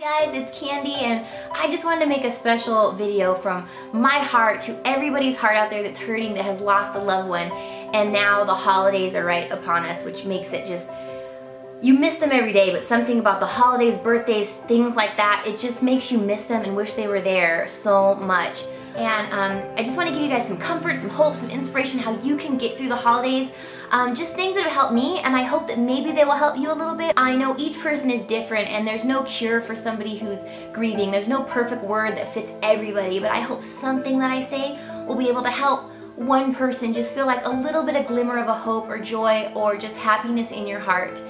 Hi guys, it's Candy, and I just wanted to make a special video from my heart to everybody's heart out there that's hurting, that has lost a loved one, and now the holidays are right upon us, which makes it just, you miss them every day, but something about the holidays, birthdays, things like that, it just makes you miss them and wish they were there so much. And I just want to give you guys some comfort, some hope, some inspiration, how you can get through the holidays. Just things that have helped me, and I hope that maybe they will help you a little bit. I know each person is different, and there's no cure for somebody who's grieving. There's no perfect word that fits everybody, but I hope something that I say will be able to help one person just feel like a little bit of glimmer of a hope or joy or just happiness in your heart.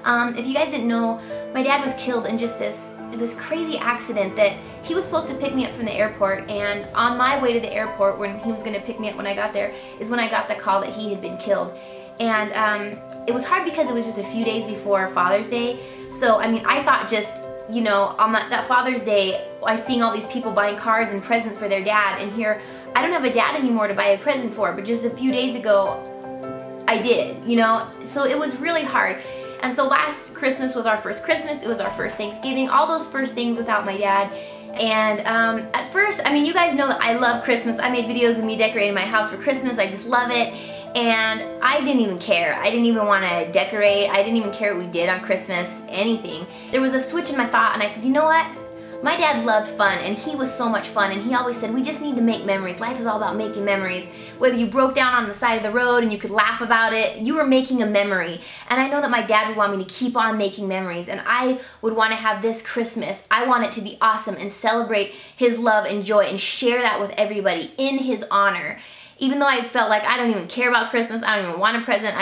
If you guys didn't know, my dad was killed in just this crazy accident that he was supposed to pick me up from the airport, and on my way to the airport, when he was going to pick me up when I got there, is when I got the call that he had been killed. And it was hard because it was just a few days before Father's Day. So I mean, I thought just, you know, on that Father's Day, I seeing all these people buying cards and presents for their dad, and here I don't have a dad anymore to buy a present for, but just a few days ago I did, you know. So it was really hard. And so last Christmas was our first Christmas, it was our first Thanksgiving, all those first things without my dad. And at first, I mean, you guys know that I love Christmas. I made videos of me decorating my house for Christmas. I just love it. And I didn't even care. I didn't even want to decorate. I didn't even care what we did on Christmas, anything. There was a switch in my thought, and I said, you know what? My dad loved fun, and he was so much fun, and he always said, we just need to make memories. Life is all about making memories. Whether you broke down on the side of the road and you could laugh about it, you were making a memory. And I know that my dad would want me to keep on making memories, and I would want to have this Christmas, I want it to be awesome and celebrate his love and joy and share that with everybody in his honor. Even though I felt like I don't even care about Christmas, I don't even want a present,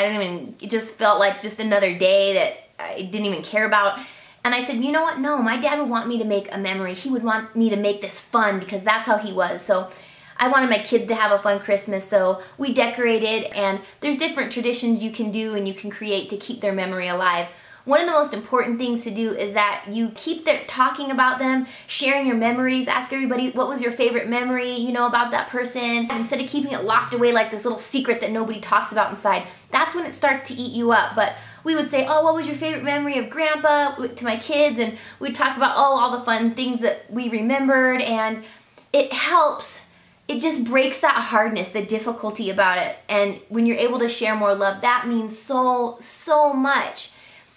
it just felt like just another day that I didn't even care about. And I said, you know what, no, my dad would want me to make a memory. He would want me to make this fun because that's how he was. So I wanted my kids to have a fun Christmas, so we decorated, and there's different traditions you can do and you can create to keep their memory alive. One of the most important things to do is that you keep talking about them, sharing your memories, ask everybody what was your favorite memory, you know, about that person. Instead of keeping it locked away like this little secret that nobody talks about inside, that's when it starts to eat you up. But we would say, oh, what was your favorite memory of Grandpa, to my kids, and we'd talk about, oh, all the fun things that we remembered, and it helps. It just breaks that hardness, the difficulty about it, and when you're able to share more love, that means so, so much.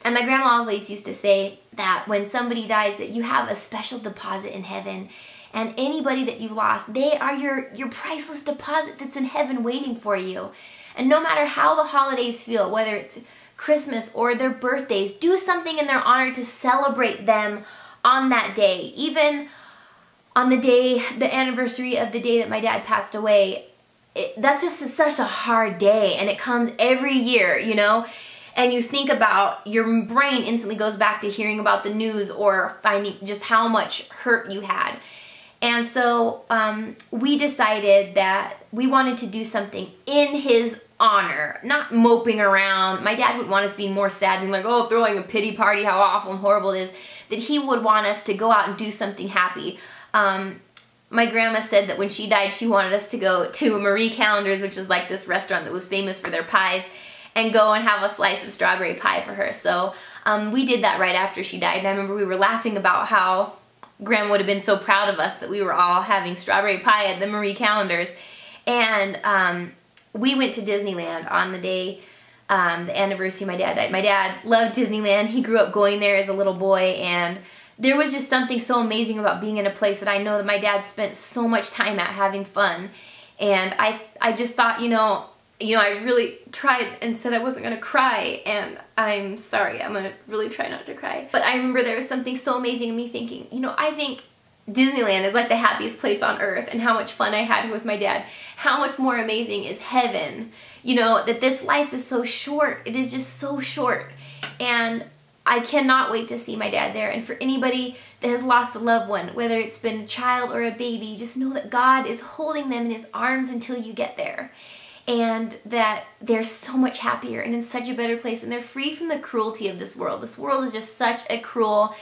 And my grandma always used to say that when somebody dies, that you have a special deposit in heaven, and anybody that you've lost, they are your priceless deposit that's in heaven waiting for you. And no matter how the holidays feel, whether it's Christmas or their birthdays, do something in their honor to celebrate them on that day. Even on the day, the anniversary of the day that my dad passed away, that's just such a hard day, and it comes every year, you know? And you think about, your brain instantly goes back to hearing about the news or finding just how much hurt you had. And so we decided that we wanted to do something in his honor, not moping around. My dad would want us being more sad, being like, oh, throwing a pity party, how awful and horrible it is. That he would want us to go out and do something happy. My grandma said that when she died, she wanted us to go to Marie Callender's, which is like this restaurant that was famous for their pies, and go and have a slice of strawberry pie for her. So we did that right after she died, and I remember we were laughing about how Grandma would have been so proud of us that we were all having strawberry pie at the Marie Callender's. And we went to Disneyland on the day, the anniversary my dad died. My dad loved Disneyland. He grew up going there as a little boy, and there was just something so amazing about being in a place that I know that my dad spent so much time at having fun. And I just thought, you know, I really tried and said I wasn't gonna cry, and I'm sorry, I'm gonna really try not to cry. But I remember there was something so amazing in me thinking, you know, I think Disneyland is like the happiest place on earth, and how much fun I had with my dad. How much more amazing is heaven? You know, that this life is so short. It is just so short. And I cannot wait to see my dad there. And for anybody that has lost a loved one, whether it's been a child or a baby, just know that God is holding them in his arms until you get there. And that they're so much happier and in such a better place, and they're free from the cruelty of this world. This world is just such a cruel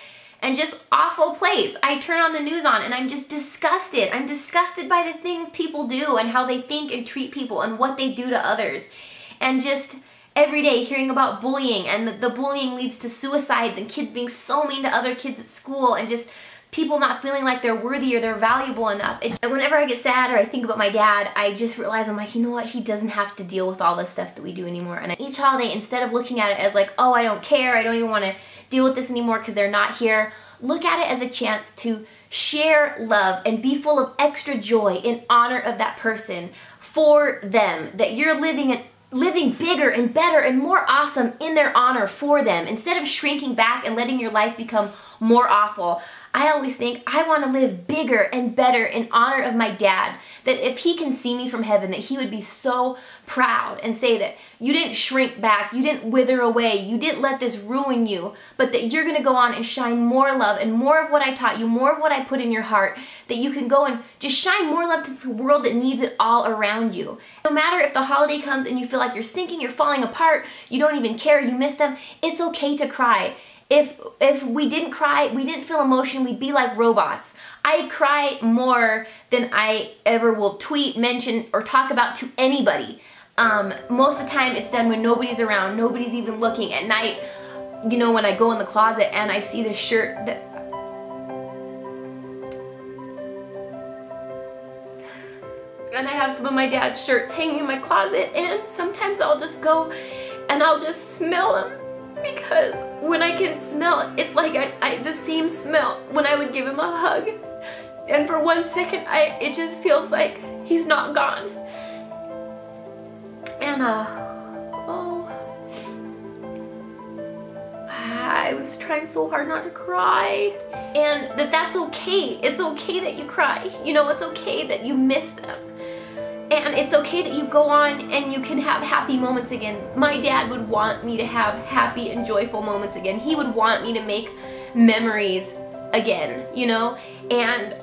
and just awful place. I turn on the news and I'm just disgusted. I'm disgusted by the things people do and how they think and treat people and what they do to others. And just every day hearing about bullying, and the bullying leads to suicides and kids being so mean to other kids at school, and just people not feeling like they're worthy or they're valuable enough. And whenever I get sad or I think about my dad, I just realize, I'm like, you know what, he doesn't have to deal with all this stuff that we do anymore. And each holiday, instead of looking at it as like, oh, I don't care, I don't even want to deal with this anymore because they're not here, look at it as a chance to share love and be full of extra joy in honor of that person, for them, that you're living bigger and better and more awesome in their honor for them, instead of shrinking back and letting your life become more awful. I always think I want to live bigger and better in honor of my dad, that if he can see me from heaven, that he would be so proud and say that you didn't shrink back, you didn't wither away, you didn't let this ruin you, but that you're going to go on and shine more love and more of what I taught you, more of what I put in your heart, that you can go and just shine more love to the world that needs it all around you. No matter if the holiday comes and you feel like you're sinking, you're falling apart, you don't even care, you miss them, it's okay to cry. If we didn't cry, we didn't feel emotion, we'd be like robots. I cry more than I ever will tweet, mention, or talk about to anybody. Most of the time it's done when nobody's around, nobody's even looking. At night, you know, when I go in the closet and I see this shirt that... and I have some of my dad's shirts hanging in my closet, and sometimes I'll just go and I'll just smell them. Because when I can smell it, it's like the same smell when I would give him a hug. And for 1 second, it just feels like he's not gone. And I was trying so hard not to cry. And that's okay. It's okay that you cry. You know, it's okay that you miss them. And it's okay that you go on and you can have happy moments again. My dad would want me to have happy and joyful moments again. He would want me to make memories again, you know? And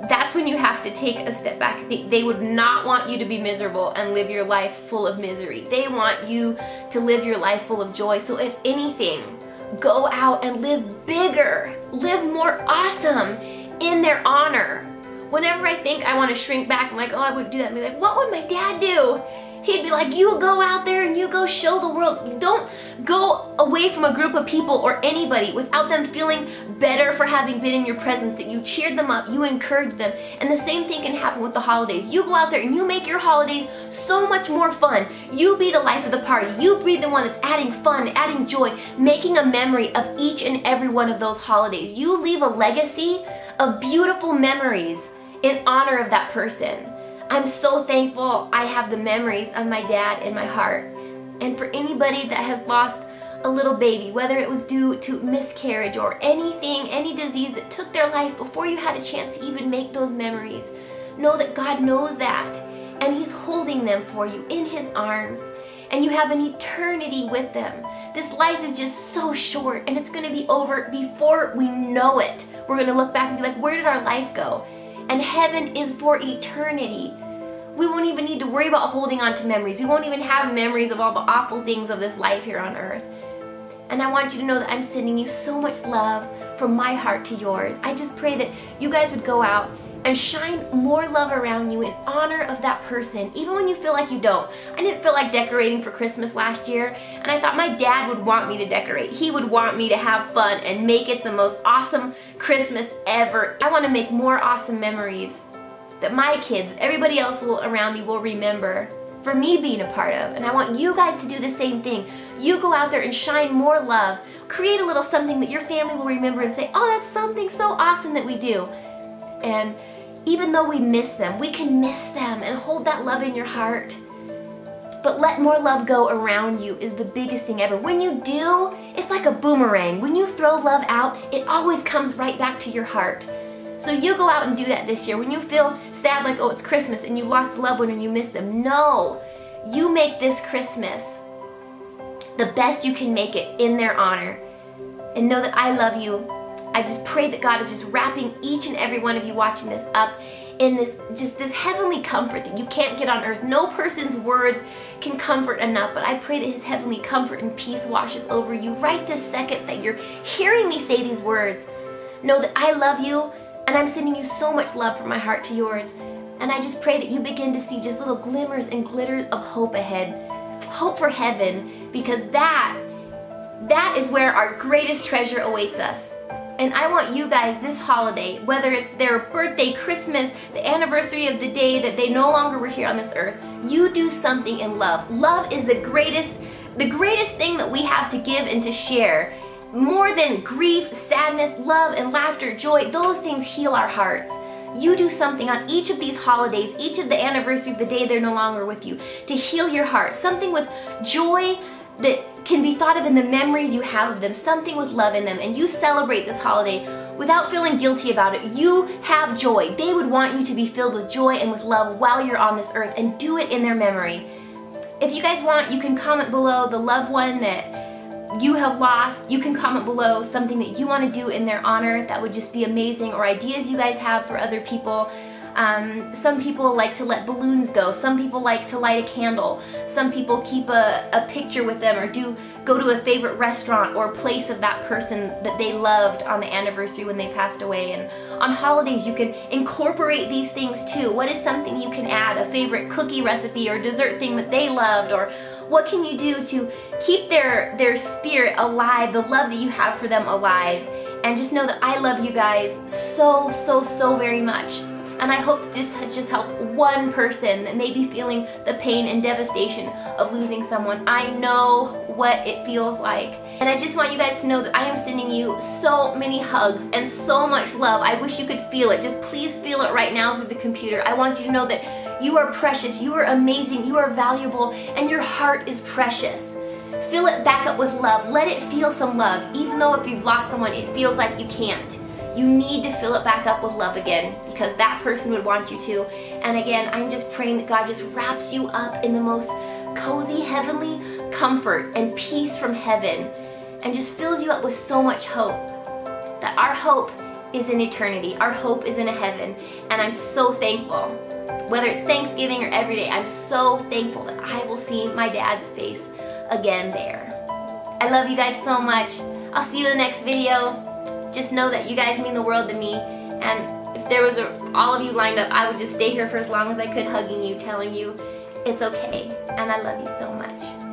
that's when you have to take a step back. They would not want you to be miserable and live your life full of misery. They want you to live your life full of joy. So if anything, go out and live bigger, live more awesome in their honor. Whenever I think I want to shrink back, I'm like, oh, I wouldn't do that. I'd be like, what would my dad do? He'd be like, you go out there and you go show the world. Don't go away from a group of people or anybody without them feeling better for having been in your presence, that you cheered them up, you encouraged them. And the same thing can happen with the holidays. You go out there and you make your holidays so much more fun. You be the life of the party. You be the one that's adding fun, adding joy, making a memory of each and every one of those holidays. You leave a legacy of beautiful memories in honor of that person. I'm so thankful I have the memories of my dad in my heart. And for anybody that has lost a little baby, whether it was due to miscarriage or anything, any disease that took their life before you had a chance to even make those memories, know that God knows that, and He's holding them for you in His arms, and you have an eternity with them. This life is just so short, and it's going to be over before we know it. We're going to look back and be like, where did our life go? And heaven is for eternity. We won't even need to worry about holding on to memories. We won't even have memories of all the awful things of this life here on earth. And I want you to know that I'm sending you so much love from my heart to yours. I just pray that you guys would go out and shine more love around you in honor of that person, even when you feel like you don't. I didn't feel like decorating for Christmas last year, and I thought my dad would want me to decorate. He would want me to have fun and make it the most awesome Christmas ever. I want to make more awesome memories that my kids, everybody else around me will remember for me being a part of. And I want you guys to do the same thing. You go out there and shine more love. Create a little something that your family will remember and say, oh, that's something so awesome that we do. And even though we miss them, we can miss them and hold that love in your heart. But let more love go around you is the biggest thing ever. When you do, it's like a boomerang. When you throw love out, it always comes right back to your heart. So you go out and do that this year. When you feel sad, like, oh, it's Christmas and you lost a loved one and you miss them. No, you make this Christmas the best you can make it in their honor. And know that I love you. I just pray that God is just wrapping each and every one of you watching this up in this heavenly comfort that you can't get on earth. No person's words can comfort enough, but I pray that His heavenly comfort and peace washes over you right this second that you're hearing me say these words. Know that I love you, and I'm sending you so much love from my heart to yours. And I just pray that you begin to see just little glimmers and glitters of hope ahead. hope for heaven, because that is where our greatest treasure awaits us. And I want you guys this holiday, whether it's their birthday, Christmas, the anniversary of the day that they no longer were here on this earth, you do something in love. Love is the greatest thing that we have to give and to share. More than grief, sadness, love, and laughter, joy, those things heal our hearts. You do something on each of these holidays, each of the anniversary of the day they're no longer with you, to heal your heart. Something with joy that can be thought of in the memories you have of them, something with love in them, and you celebrate this holiday without feeling guilty about it. You have joy. They would want you to be filled with joy and with love while you're on this earth, and do it in their memory. If you guys want, you can comment below the loved one that you have lost. You can comment below something that you want to do in their honor that would just be amazing, or ideas you guys have for other people. Some people like to let balloons go. Some people like to light a candle. Some people keep a picture with them, or go to a favorite restaurant or place of that person that they loved on the anniversary when they passed away. And on holidays, you can incorporate these things too. What is something you can add? A favorite cookie recipe or dessert thing that they loved? Or what can you do to keep their spirit alive, the love that you have for them alive? And just know that I love you guys so, so, so very much. And I hope this has just helped one person that may be feeling the pain and devastation of losing someone. I know what it feels like. And I just want you guys to know that I am sending you so many hugs and so much love. I wish you could feel it. Just please feel it right now through the computer. I want you to know that you are precious, you are amazing, you are valuable, and your heart is precious. Fill it back up with love. Let it feel some love. Even though if you've lost someone, it feels like you can't. You need to fill it back up with love again, because that person would want you to. And again, I'm just praying that God just wraps you up in the most cozy, heavenly comfort and peace from heaven, and just fills you up with so much hope. That our hope is in eternity. Our hope is in a heaven. And I'm so thankful. Whether it's Thanksgiving or every day, I'm so thankful that I will see my dad's face again there. I love you guys so much. I'll see you in the next video. Just know that you guys mean the world to me, and if there was all of you lined up, I would just stay here for as long as I could, hugging you, telling you it's okay, and I love you so much.